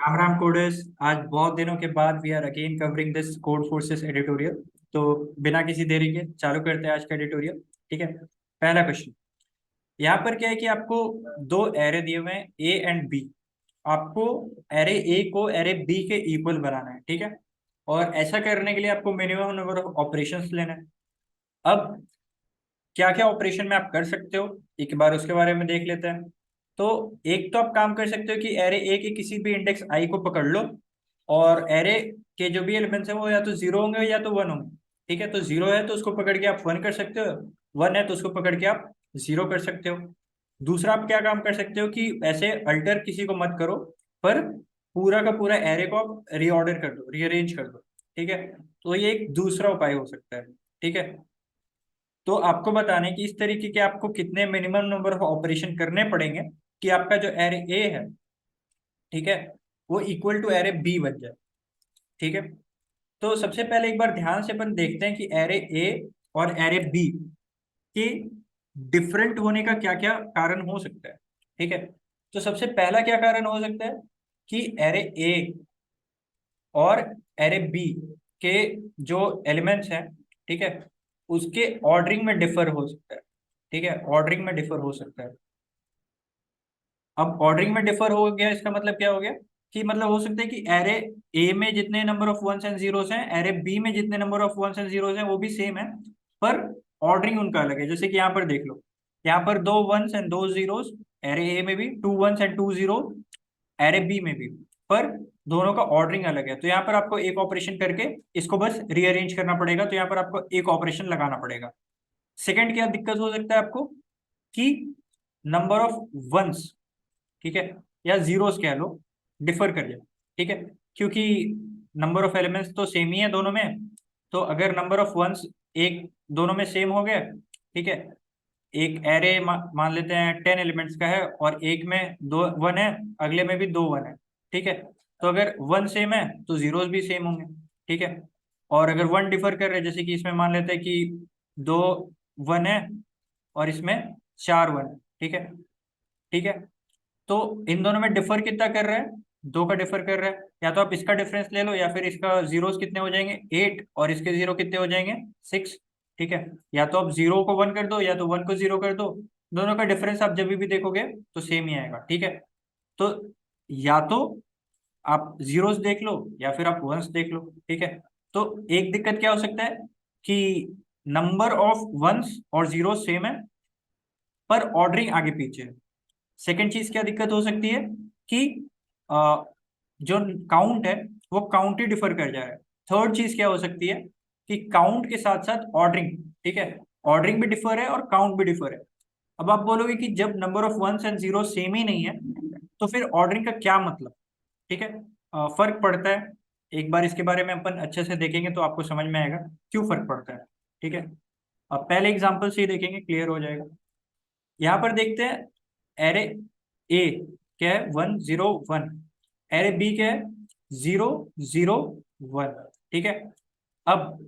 Ram Ram coders. आज बहुत दिनों के बाद we are again covering this Codeforces editorial. तो बिना किसी देरी के चालू करते हैं आज का एडिटोरियल। ठीक है। पहला क्वेश्चन। यहाँ पर क्या है कि आपको दो एरे दिए हुए हैं ए एंड बी। आपको एरे ए को एरे बी के इक्वल बनाना है। ठीक है। और ऐसा करने के लिए आपको मिनिमम नंबर ऑफ ऑपरेशंस लेना है। अब क्या क्या ऑपरेशन में आप कर सकते हो, एक बार उसके बारे में देख लेते हैं। तो एक तो आप काम कर सकते हो कि एरे ए के किसी भी इंडेक्स आई को पकड़ लो, और एरे के जो भी एलिमेंट्स हैं वो या तो जीरो होंगे या तो वन होंगे। ठीक है। तो जीरो है तो उसको पकड़ के आप वन कर सकते हो, वन है तो उसको पकड़ के आप जीरो कर सकते हो। दूसरा आप क्या काम कर सकते हो कि ऐसे अल्टर किसी को मत करो, पर पूरा का पूरा एरे को आप रीऑर्डर कर दो, रीअरेंज कर दो। ठीक है। तो ये एक दूसरा उपाय हो सकता है। ठीक है। तो आपको बताने कि इस तरीके के आपको कितने मिनिमम नंबर ऑफ ऑपरेशन करने पड़ेंगे कि आपका जो एरे ए है, ठीक है, वो इक्वल टू एरे बी बन जाए। ठीक है। तो सबसे पहले एक बार ध्यान से अपन देखते हैं कि एरे ए और एरे बी के डिफरेंट होने का क्या क्या कारण हो सकता है। ठीक है। तो सबसे पहला क्या कारण हो सकता है कि एरे ए और एरे बी के जो एलिमेंट्स हैं, ठीक है, उसके ऑर्डरिंग में डिफर हो सकता है। ठीक है। ऑर्डरिंग में डिफर हो सकता है। अब ऑर्डरिंग में डिफर हो गया, इसका मतलब क्या हो गया कि मतलब हो सकता है कि एरे ए में जितने number of ones and zeros हैं, एरे बी में जितने number of ones and zeros हैं वो भी सेम है, पर ऑर्डरिंग उनका अलग है। जैसे कि यहाँ पर देख लो, यहाँ पर दो वंस एंड दो जीरोस एरे ए में भी, two ones and two zero array B में भी, पर दोनों का ऑर्डरिंग अलग है। तो यहाँ पर आपको एक ऑपरेशन करके इसको बस रीअरेंज करना पड़ेगा। तो यहाँ पर आपको एक ऑपरेशन लगाना पड़ेगा। सेकंड क्या दिक्कत हो सकता है आपको कि नंबर ऑफ वंस, ठीक है, या जीरोस कह लो, डिफर कर जाए। ठीक है। क्योंकि नंबर ऑफ एलिमेंट्स तो सेम ही है दोनों में। तो अगर नंबर ऑफ वंस एक दोनों में सेम हो गया, ठीक है, एक एरे मान लेते हैं 10 एलिमेंट्स का है और एक में दो वन है, अगले में भी दो वन है। ठीक है। तो अगर वन सेम है तो जीरोस भी सेम होंगे। ठीक है। और अगर वन डिफर कर रहे हैं, जैसे कि इसमें मान लेते हैं कि दो वन है और इसमें चार वन है। ठीक है। ठीक है। तो इन दोनों में डिफर कितना कर रहा है, दो का डिफर कर रहा है। या तो आप इसका डिफरेंस ले लो, या फिर इसका जीरोस कितने हो जाएंगे 8 और इसके जीरो कितने हो जाएंगे 6। ठीक है। या तो आप जीरो को वन कर दो या तो वन को जीरो कर दो। दोनों का डिफरेंस आप जब भी देखोगे तो सेम ही आएगा। ठीक है। तो या तो आप जीरोस देख लो या फिर आप वंस देख लो। ठीक है। तो एक दिक्कत क्या हो सकता है कि नंबर ऑफ वंस और जीरो सेम है, पर ऑर्डरिंग आगे पीछे है। सेकंड चीज क्या दिक्कत हो सकती है कि जो काउंट है वो काउंट ही डिफर कर जा रहा है। थर्ड चीज क्या हो सकती है कि काउंट के साथ साथ ऑर्डरिंग, ठीक है, ऑर्डरिंग भी डिफर है और काउंट भी डिफर है। अब आप बोलोगे कि जब number of ones and zero same ही नहीं है तो फिर ऑर्डरिंग का क्या मतलब। ठीक है। फर्क पड़ता है। एक बार इसके बारे में अपन अच्छे से देखेंगे तो आपको समझ में आएगा क्यों फर्क पड़ता है। ठीक है। अब पहले एग्जांपल से ही देखेंगे, क्लियर हो जाएगा। यहाँ पर देखते हैं, एरे ए क्या है 1 0 1, एरे बी क्या है 0 0 1। ठीक है। अब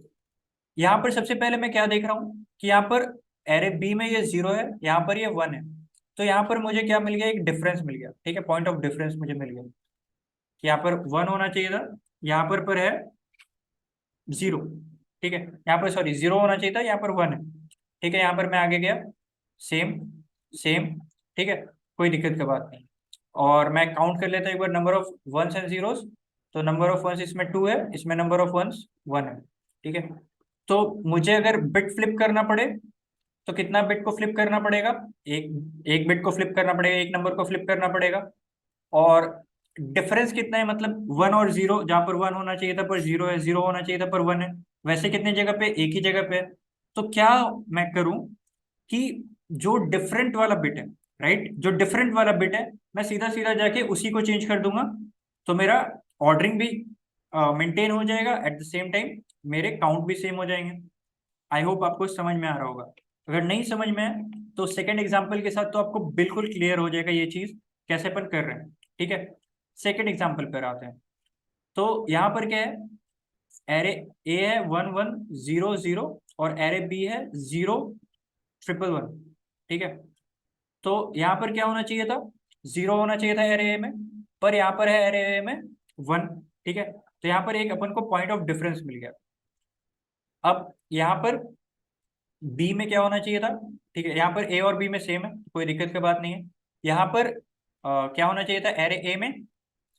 यहाँ पर सबसे पहले मैं क्या देख रहा हूँ कि यहाँ पर एरे बी में ये जीरो है, यहाँ पर ये वन है। तो यहाँ पर मुझे क्या मिल गया, एक डिफरेंस मिल गया। ठीक है। पॉइंट ऑफ डिफरेंस मुझे मिल गया कि यहाँ पर वन होना चाहिए था, यहाँ पर है जीरो। ठीक है। यहाँ पर सॉरी जीरो होना चाहिए था, यहाँ पर वन है। ठीक है। यहाँ पर मैं आगे गया, सेम सेम। ठीक है। कोई दिक्कत की बात नहीं। और मैं काउंट कर लेता हूँ एक बार number of ones and zeros. तो नंबर ऑफ वंस इसमें टू है, इसमें नंबर ऑफ वंस वन है। ठीक है। तो मुझे अगर बिट फ्लिप करना पड़े तो कितना बिट को फ्लिप करना पड़ेगा, एक एक बिट को फ्लिप करना पड़ेगा, एक नंबर को फ्लिप करना पड़ेगा। और डिफरेंस कितना है, मतलब वन और जीरो, जहां पर वन होना चाहिए था पर जीरो है, जीरो होना चाहिए था पर वन है, वैसे कितने जगह पे, एक ही जगह पे है। तो क्या मैं करूं कि जो डिफरेंट वाला बिट है, राइट, जो डिफरेंट वाला बिट है, मैं सीधा सीधा जाके उसी को चेंज कर दूंगा। तो मेरा ऑर्डरिंग भी मेंटेन हो जाएगा, एट द सेम टाइम मेरे काउंट भी सेम हो जाएंगे। आई होप आपको समझ में आ रहा होगा। अगर नहीं समझ में है तो सेकंड एग्जांपल के साथ तो आपको बिल्कुल क्लियर हो जाएगा ये चीज कैसे अपन कर रहे हैं। ठीक है। सेकंड एग्जांपल पर आते हैं। तो यहाँ पर क्या है, एरे ए है 1 1 0 0 और एरे बी है 0 1 1 1। ठीक है। तो यहाँ पर क्या होना चाहिए था, जीरो होना चाहिए था एरे ए में, पर यहाँ पर है एरे ए में 1। ठीक है, तो यहाँ पर एक अपन को पॉइंट ऑफ डिफरेंस मिल गया। अब यहाँ पर बी में क्या होना चाहिए था? ठीक है, यहाँ पर ए और बी में सेम है, कोई दिक्कत की बात नहीं है। यहाँ पर क्या होना चाहिए था एरे ए में?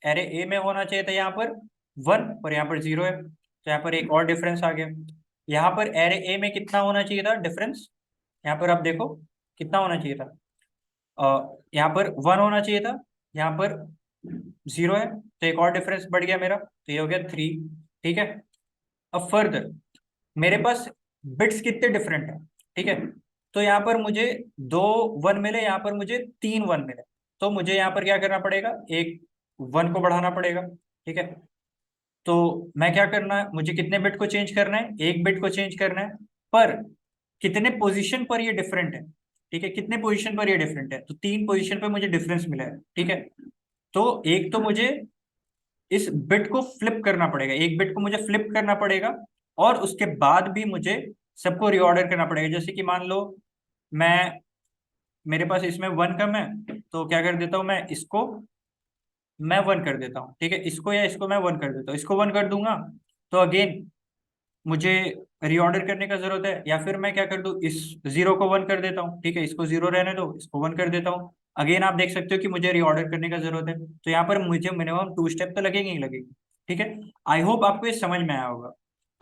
एरे ए में होना चाहिए था यहाँ पर 1 और यहाँ पर 0 है, तो यहाँ पर एक और डिफरेंस आ गया। यहाँ पर एरे ए में कितना होना चाहिए था डिफरेंस? यहाँ पर आप देखो कितना होना चाहिए था। यहाँ पर 1 होना चाहिए था, यहाँ पर 0 है, तो एक और डिफरेंस बढ़ गया मेरा, तो ये हो गया 3। ठीक है, अब फर्दर मेरे पास बिट्स कितने डिफरेंट है? ठीक है, तो यहाँ पर मुझे 2 1 मिले, यहाँ पर मुझे 3 1 मिले, तो मुझे यहाँ पर क्या करना पड़ेगा? एक 1 को बढ़ाना पड़ेगा। ठीक है, तो मैं क्या करना है, मुझे कितने बिट को चेंज करना है? एक बिट को चेंज करना है, पर कितने पोजीशन पर ये डिफरेंट है? ठीक है, कितने पोजीशन पर ये डिफरेंट है? तो 3 पोजीशन पर मुझे डिफरेंस मिला है। ठीक है, तो एक तो मुझे इस बिट को फ्लिप करना पड़ेगा, एक बिट को मुझे फ्लिप करना पड़ेगा, और उसके बाद भी मुझे सबको रिऑर्डर करना पड़ेगा। जैसे कि मान लो मैं, मेरे पास इसमें 1 कम है, तो क्या कर देता हूँ मैं, इसको मैं 1 कर देता हूँ। ठीक है, इसको या इसको मैं 1 कर देता हूँ, इसको 1 कर दूंगा, तो अगेन मुझे रीऑर्डर करने का जरूरत है। या फिर मैं क्या कर दूं, इस 0 को 1 कर देता हूँ। ठीक है, इसको 0 रहने दो, इसको 1 कर देता हूँ। अगेन आप देख सकते हो कि मुझे रीऑर्डर करने का जरूरत है, तो यहाँ पर मुझे मिनिमम 2 स्टेप तो लगेंगे ही लगेंगे। ठीक है, आई होप आपको ये समझ में आया होगा।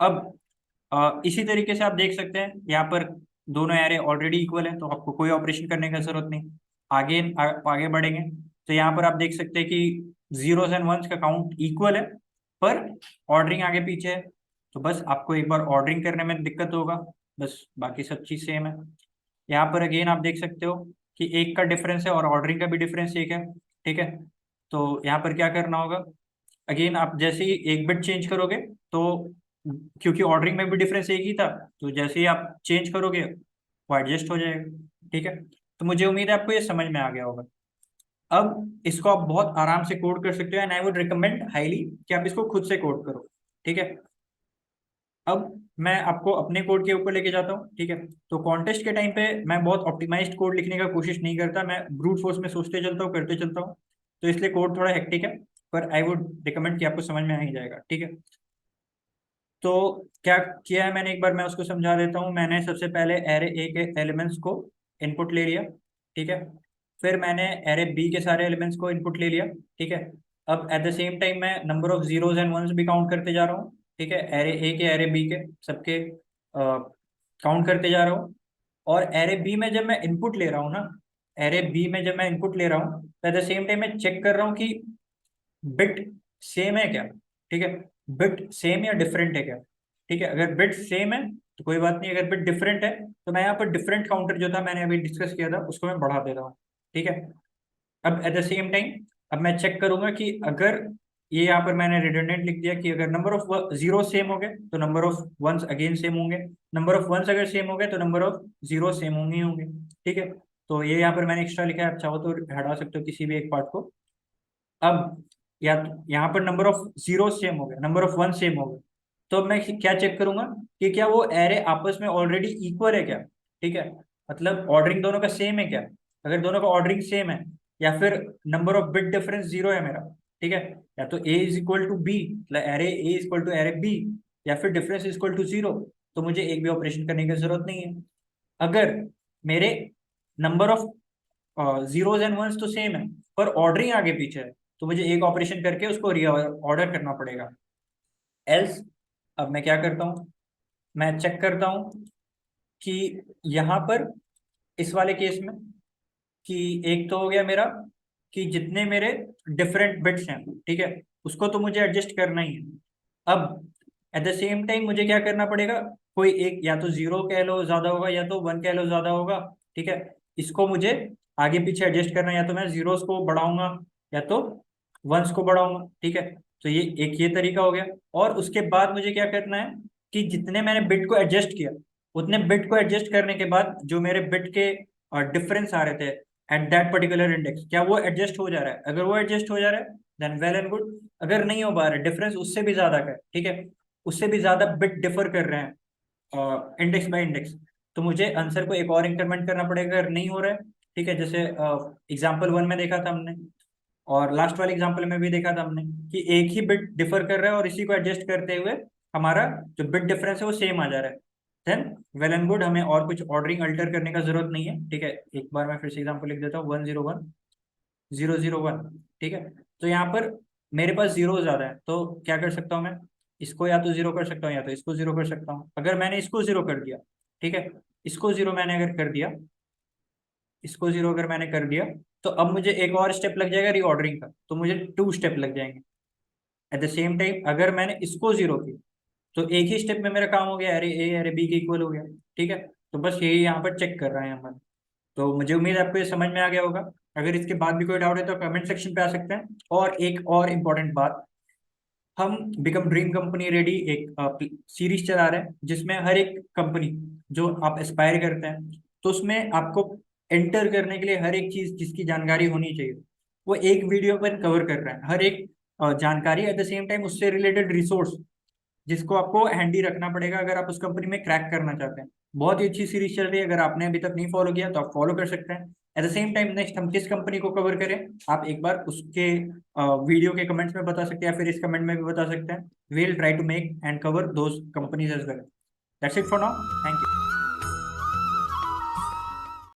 अब इसी तरीके से आप देख सकते हैं यहाँ पर दोनों एरे ऑलरेडी इक्वल है, तो आपको कोई ऑपरेशन करने का जरूरत नहीं। आगे बढ़ेंगे, तो यहाँ पर आप देख सकते हैं कि जीरोस एंड वंस का काउंट इक्वल है, पर ऑर्डरिंग आगे पीछे है। तो बस आपको एक बार ऑर्डरिंग करने में दिक्कत होगा, बस बाकी सब चीज सेम है। यहाँ पर अगेन आप देख सकते हो कि एक का डिफरेंस है और ऑर्डरिंग का भी डिफरेंस एक है। ठीक है, तो यहाँ पर क्या करना होगा, अगेन आप जैसे ही एक बिट चेंज करोगे, तो क्योंकि ऑर्डरिंग में भी डिफरेंस एक ही था, तो जैसे ही आप चेंज करोगे वो एडजस्ट हो जाएगा। ठीक है, तो मुझे उम्मीद है आपको ये समझ में आ गया होगा। अब इसको आप बहुत आराम से कोड कर सकते हो, and I would recommend highly कि आप इसको खुद से कोड करो। ठीक है, अब मैं आपको अपने कोड के ऊपर लेके जाता हूँ। ठीक है, तो कॉन्टेस्ट के टाइम पे मैं बहुत ऑप्टिमाइज्ड कोड लिखने का कोशिश नहीं करता, मैं ब्रूट फोर्स में सोचते चलता हूँ, करते चलता हूँ, तो इसलिए कोड थोड़ा हेक्टिक है, पर आई वुड रिकमेंड कि आपको समझ में आ ही जाएगा। ठीक है, तो क्या किया है मैंने, एक बार मैं उसको समझा देता हूँ। मैंने सबसे पहले एरे ए के एलिमेंट्स को इनपुट ले लिया। ठीक है, फिर मैंने एरे बी के सारे एलिमेंट्स को इनपुट ले लिया। ठीक है, अब एट द सेम टाइम मैं number of zeros and ones भी काउंट करते जा रहा हूँ। ठीक है, एरे ए के एरे बी के सबके काउंट करते जा रहा हूँ। और एरे बी में जब मैं इनपुट ले रहा हूँ ना, एरे बी में जब मैं इनपुट ले रहा हूँ, तो एट द सेम टाइम मैं चेक कर रहा हूँ कि बिट सेम है क्या। ठीक है, बिट सेम या डिफरेंट है क्या। ठीक है, अगर बिट सेम है तो कोई बात नहीं, अगर बिट डिफरेंट है तो मैं यहाँ पर डिफरेंट काउंटर जो था मैंने अभी डिस्कस किया था उसको मैं बढ़ा दे रहा हूँ। ठीक है, अब एट द सेम टाइम अब मैं चेक करूंगा कि अगर ये यहाँ पर मैंने रिडंडेंट लिख दिया कि अगर नंबर ऑफ जीरो सेम हो गए तो number of ones again same होंगे, नंबर ऑफ वंस अगर सेम हो गए तो नंबर ऑफ जीरो सेम होंगे ही होंगे। ठीक है, तो ये यहाँ पर मैंने एक्स्ट्रा लिखा है, आप चाहो तो हटा सकते हो किसी भी एक पार्ट को। अब या तो यहाँ पर नंबर ऑफ जीरो सेम हो गए, नंबर ऑफ वन सेम हो गए, तो मैं क्या चेक करूंगा कि क्या वो एरे आपस में ऑलरेडी इक्वल है क्या। ठीक है, मतलब ऑर्डरिंग दोनों का सेम है क्या। अगर दोनों का ऑर्डरिंग सेम है, या फिर number of bit difference zero है मेरा। ठीक है, या तो A is equal to B, मतलब array A is equal to array B, या फिर difference is equal to zero, तो मुझे एक भी ऑपरेशन करने की जरूरत नहीं है। अगर मेरे number of zeros and ones तो सेम है, पर ऑर्डरिंग आगे पीछे है, तो मुझे एक ऑपरेशन करके उसको ऑर्डर करना पड़ेगा। एल्स अब मैं क्या करता हूँ, मैं चेक करता हूँ कि यहाँ पर इस वाले केस में कि एक तो हो गया मेरा कि जितने मेरे डिफरेंट बिट्स हैं, ठीक है, उसको तो मुझे एडजस्ट करना ही है। अब एट द सेम टाइम मुझे क्या करना पड़ेगा, कोई एक या तो जीरो कह लो ज्यादा होगा, या तो वन कह लो ज्यादा होगा। ठीक है, इसको मुझे आगे पीछे एडजस्ट करना है, या तो मैं जीरोस को बढ़ाऊंगा या तो वंस को बढ़ाऊंगा। ठीक है, तो ये तरीका हो गया। और उसके बाद मुझे क्या करना है कि जितने मैंने बिट को एडजस्ट किया, उतने बिट को एडजस्ट करने के बाद जो मेरे बिट के डिफरेंस आ रहे थे एट दैट पर्टिकुलर इंडेक्स, क्या वो एडजस्ट हो जा रहा है? अगर वो एडजस्ट हो जा रहा है देन वेल एंड गुड। अगर नहीं हो पा रहा है, डिफरेंस उससे भी ज्यादा का है, ठीक है, उससे भी ज्यादा बिट डिफर कर रहे हैं इंडेक्स बाय इंडेक्स, तो मुझे आंसर को एक और इंक्रीमेंट करना पड़ेगा। अगर नहीं हो रहा है, ठीक है, जैसे एग्जाम्पल 1 में देखा था हमने, और लास्ट वाले एग्जांपल में भी देखा था हमने कि एक ही बिट डिफर कर रहा है और इसी को एडजस्ट करते हुए हमारा जो बिट डिफरेंस है वो सेम आ जा रहा है। देन वेल एंड गुड, हमें और कुछ ऑर्डरिंग अल्टर करने का जरूरत नहीं है। ठीक है, एक बार मैं फिर से एग्जांपल लिख देता हूँ, 101 001। ठीक है, तो यहाँ पर मेरे पास जीरो ज्यादा है, तो क्या कर सकता हूँ मैं, इसको या तो जीरो कर सकता हूँ या तो इसको जीरो कर सकता हूँ। अगर मैंने इसको जीरो कर दिया, ठीक है, इसको जीरो मैंने अगर कर दिया, इसको जीरो अगर मैंने कर दिया, तो अब मुझे एक और स्टेप लग जाएगा रीऑर्डरिंग का, तो मुझे 2 स्टेप लग जाएंगे। एट द सेम टाइम अगर मैंने इसको जीरो किया, तो एक ही स्टेप में मेरा काम हो गया, अरे ए अरे बी के इक्वल हो गया। ठीक है, तो बस यही यहाँ पर चेक कर रहे हैं हम। तो मुझे उम्मीद है आपको ये समझ में आ गया होगा। अगर इसके बाद भी कोई डाउट है तो कमेंट सेक्शन पे आ सकते हैं। और एक और इम्पोर्टेंट बात, हम बिकम ड्रीम कंपनी रेडी एक सीरीज चला रहे हैं जिसमें हर एक कंपनी जो आप एस्पायर करते हैं, तो उसमें आपको एंटर करने के लिए हर एक चीज जिसकी जानकारी होनी चाहिए वो एक वीडियो पर कवर कर रहा है। हर एक जानकारी, एट द सेम टाइम उससे रिलेटेड रिसोर्स जिसको आपको हैंडी रखना पड़ेगा अगर आप उस कंपनी में क्रैक करना चाहते हैं। बहुत ही अच्छी सीरीज चल रही है, अगर आपने अभी तक नहीं फॉलो किया तो आप फॉलो कर सकते हैं। Eight the same time next हम किस कंपनी को कवर करें, आप एक बार उसके वीडियो के कमेंट्स में बता सकते हैं या फिर इस कमेंट में भी बता सकते हैं। We will try to make and cover those companies as well. That's it for now, thank you.